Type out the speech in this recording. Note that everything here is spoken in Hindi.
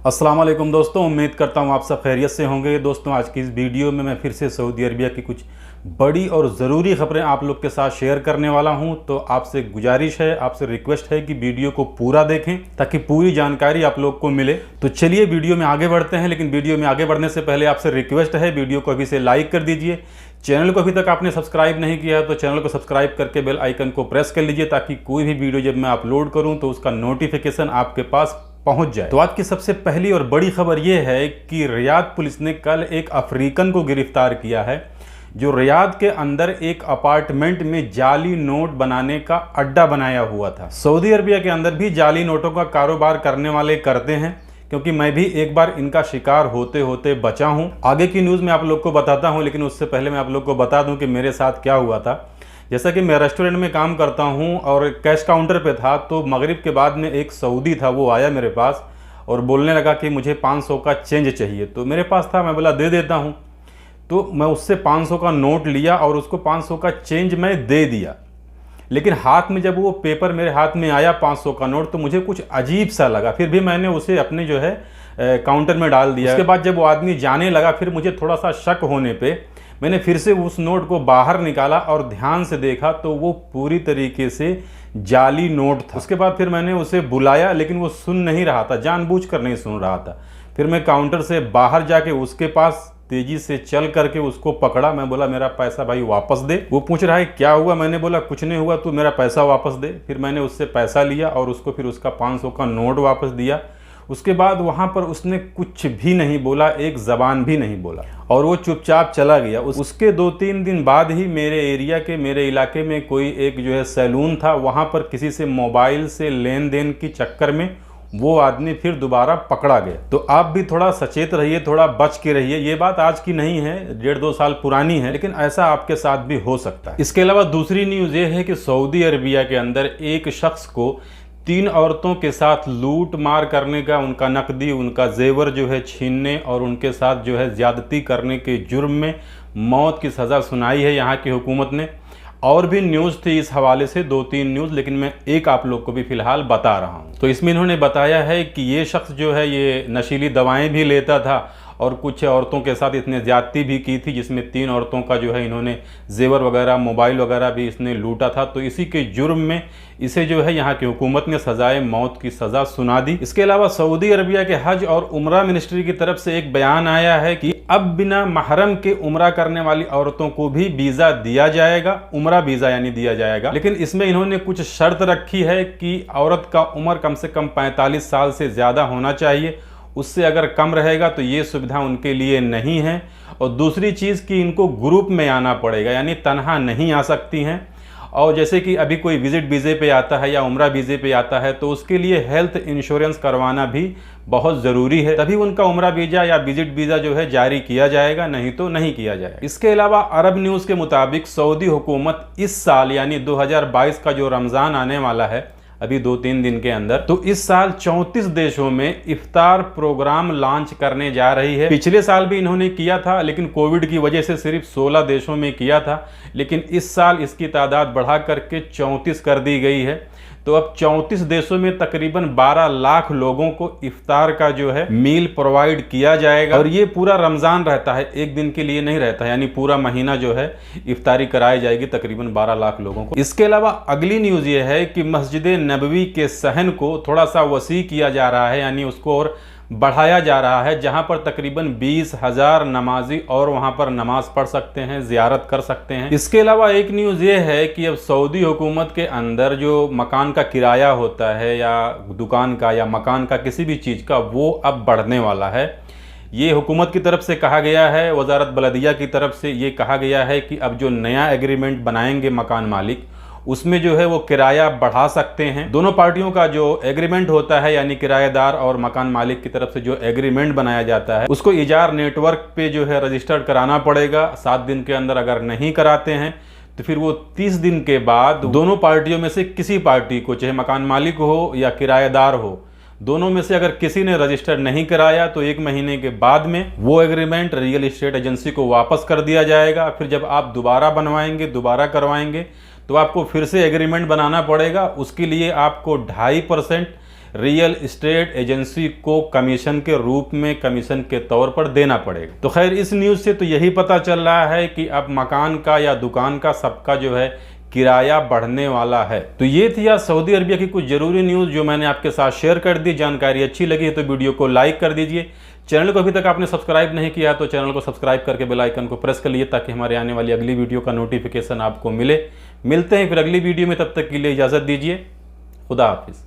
अस्सलाम वालेकुम दोस्तों, उम्मीद करता हूँ आप सब खैरियत से होंगे। दोस्तों, आज की इस वीडियो में मैं फिर से सऊदी अरबिया की कुछ बड़ी और ज़रूरी खबरें आप लोग के साथ शेयर करने वाला हूं। तो आपसे गुजारिश है, आपसे रिक्वेस्ट है कि वीडियो को पूरा देखें ताकि पूरी जानकारी आप लोग को मिले। तो चलिए वीडियो में आगे बढ़ते हैं, लेकिन वीडियो में आगे बढ़ने से पहले आपसे रिक्वेस्ट है, वीडियो को अभी से लाइक कर दीजिए। चैनल को अभी तक आपने सब्सक्राइब नहीं किया है तो चैनल को सब्सक्राइब करके बेल आइकन को प्रेस कर लीजिए ताकि कोई भी वीडियो जब मैं अपलोड करूँ तो उसका नोटिफिकेशन आपके पास पहुंच जाए। तो आज की सबसे पहली और बड़ी खबर यह है कि रियाद पुलिस ने कल एक अफ्रीकन को गिरफ्तार किया है जो रियाद के अंदर एक अपार्टमेंट में जाली नोट बनाने का अड्डा बनाया हुआ था। सऊदी अरबिया के अंदर भी जाली नोटों का कारोबार करने वाले करते हैं, क्योंकि मैं भी एक बार इनका शिकार होते होते बचा हूं। आगे की न्यूज़ मैं आप लोग को बताता हूं, लेकिन उससे पहले मैं आप लोग को बता दूं कि मेरे साथ क्या हुआ था। जैसा कि मैं रेस्टोरेंट में काम करता हूं और कैश काउंटर पे था, तो मगरिब के बाद में एक सऊदी था, वो आया मेरे पास और बोलने लगा कि मुझे 500 का चेंज चाहिए। तो मेरे पास था, मैं बोला दे देता हूं। तो मैं उससे 500 का नोट लिया और उसको 500 का चेंज मैं दे दिया। लेकिन हाथ में जब वो पेपर मेरे हाथ में आया 500 का नोट, तो मुझे कुछ अजीब सा लगा। फिर भी मैंने उसे अपने जो है काउंटर में डाल दिया। उसके बाद जब वो आदमी जाने लगा, फिर मुझे थोड़ा सा शक होने पे मैंने फिर से उस नोट को बाहर निकाला और ध्यान से देखा तो वो पूरी तरीके से जाली नोट था। उसके बाद फिर मैंने उसे बुलाया, लेकिन वो सुन नहीं रहा था, जानबूझकर नहीं सुन रहा था। फिर मैं काउंटर से बाहर जाके उसके पास तेजी से चल करके उसको पकड़ा। मैं बोला मेरा पैसा भाई वापस दे। वो पूछ रहा है क्या हुआ? मैंने बोला कुछ नहीं हुआ, तू मेरा पैसा वापस दे। फिर मैंने उससे पैसा लिया और उसको फिर उसका 500 का नोट वापस दिया। उसके बाद वहाँ पर उसने कुछ भी नहीं बोला, एक ज़बान भी नहीं बोला और वो चुपचाप चला गया। उसके 2-3 दिन बाद ही मेरे एरिया के, मेरे इलाके में कोई एक जो है सैलून था, वहाँ पर किसी से मोबाइल से लेन देन के चक्कर में वो आदमी फिर दोबारा पकड़ा गया। तो आप भी थोड़ा सचेत रहिए, थोड़ा बच के रहिए। ये बात आज की नहीं है, 1.5-2 साल पुरानी है, लेकिन ऐसा आपके साथ भी हो सकता है। इसके अलावा दूसरी न्यूज़ ये है कि सऊदी अरबिया के अंदर एक शख्स को 3 औरतों के साथ लूट मार करने का, उनका नकदी, उनका जेवर जो है छीनने और उनके साथ जो है ज्यादती करने के जुर्म में मौत की सज़ा सुनाई है यहाँ की हुकूमत ने। और भी न्यूज़ थी इस हवाले से, 2-3 न्यूज़, लेकिन मैं एक आप लोग को भी फिलहाल बता रहा हूँ। तो इसमें इन्होंने बताया है कि ये शख्स जो है ये नशीली दवाएं भी लेता था और कुछ औरतों के साथ इसने ज्यादती भी की थी, जिसमें 3 औरतों का जो है इन्होंने जेवर वगैरह, मोबाइल वगैरह भी इसने लूटा था। तो इसी के जुर्म में इसे जो है यहाँ की हुकूमत ने सजाए मौत की सज़ा सुना दी। इसके अलावा सऊदी अरबिया के हज और उम्रा मिनिस्ट्री की तरफ से एक बयान आया है कि अब बिना महरम के उम्रा करने वाली औरतों को भी वीज़ा दिया जाएगा, उम्रा वीज़ा यानी दिया जाएगा। लेकिन इसमें इन्होंने कुछ शर्त रखी है कि औरत का उम्र कम से कम 45 साल से ज़्यादा होना चाहिए। उससे अगर कम रहेगा तो ये सुविधा उनके लिए नहीं है। और दूसरी चीज़ कि इनको ग्रुप में आना पड़ेगा, यानी तनहा नहीं आ सकती हैं। और जैसे कि अभी कोई विजिट वीज़े पे आता है या उम्रा वीज़े पे आता है तो उसके लिए हेल्थ इंश्योरेंस करवाना भी बहुत ज़रूरी है, तभी उनका उम्रा वीज़ा या विजिट वीज़ा जो है जारी किया जाएगा, नहीं तो नहीं किया जाएगा। इसके अलावा अरब न्यूज़ के मुताबिक सऊदी हुकूमत इस साल यानी 2022 का जो रमज़ान आने वाला है अभी 2-3 दिन के अंदर, तो इस साल 34 देशों में इफ्तार प्रोग्राम लॉन्च करने जा रही है। पिछले साल भी इन्होंने किया था, लेकिन कोविड की वजह से सिर्फ 16 देशों में किया था, लेकिन इस साल इसकी तादाद बढ़ा करके 34 कर दी गई है। तो अब 34 देशों में तकरीबन 12 लाख लोगों को इफ्तार का जो है मील प्रोवाइड किया जाएगा। और ये पूरा रमज़ान रहता है, एक दिन के लिए नहीं रहता, यानी पूरा महीना जो है इफ्तारी कराई जाएगी तकरीबन 12 लाख लोगों को। इसके अलावा अगली न्यूज़ ये है कि मस्जिद नबवी के सहन को थोड़ा सा वसी किया जा रहा है, यानी उसको और बढ़ाया जा रहा है, जहां पर तकरीबन 20,000 नमाजी और वहां पर नमाज पढ़ सकते हैं, ज़ियारत कर सकते हैं। इसके अलावा एक न्यूज़ ये है कि अब सऊदी हुकूमत के अंदर जो मकान का किराया होता है या दुकान का या मकान का किसी भी चीज़ का, वो अब बढ़ने वाला है। ये हुकूमत की तरफ से कहा गया है, वजारत बलदिया की तरफ से ये कहा गया है कि अब जो नया एग्रीमेंट बनाएंगे मकान मालिक, उसमें जो है वो किराया बढ़ा सकते हैं। दोनों पार्टियों का जो एग्रीमेंट होता है, यानी किराएदार और मकान मालिक की तरफ से जो एग्रीमेंट बनाया जाता है, उसको इजार नेटवर्क पे जो है रजिस्टर्ड कराना पड़ेगा। 7 दिन के अंदर अगर नहीं कराते हैं तो फिर वो 30 दिन के बाद दोनों पार्टियों में से किसी पार्टी को, चाहे मकान मालिक हो या किराएदार हो, दोनों में से अगर किसी ने रजिस्टर नहीं कराया तो 1 महीने के बाद में वो एग्रीमेंट रियल एस्टेट एजेंसी को वापस कर दिया जाएगा। फिर जब आप दोबारा बनवाएंगे, दोबारा करवाएंगे, तो आपको फिर से एग्रीमेंट बनाना पड़ेगा। उसके लिए आपको 2.5% रियल एस्टेट एजेंसी को कमीशन के रूप में, कमीशन के तौर पर देना पड़ेगा। तो खैर इस न्यूज़ से तो यही पता चल रहा है कि अब मकान का या दुकान का सबका जो है किराया बढ़ने वाला है। तो ये थी आज सऊदी अरबिया की कुछ ज़रूरी न्यूज़ जो मैंने आपके साथ शेयर कर दी। जानकारी अच्छी लगी है तो वीडियो को लाइक कर दीजिए। चैनल को अभी तक आपने सब्सक्राइब नहीं किया तो चैनल को सब्सक्राइब करके बेल आइकन को प्रेस कर लीजिए ताकि हमारे आने वाली अगली वीडियो का नोटिफिकेशन आपको मिले। मिलते हैं फिर अगली वीडियो में, तब तक के लिए इजाज़त दीजिए। खुदा हाफिज़।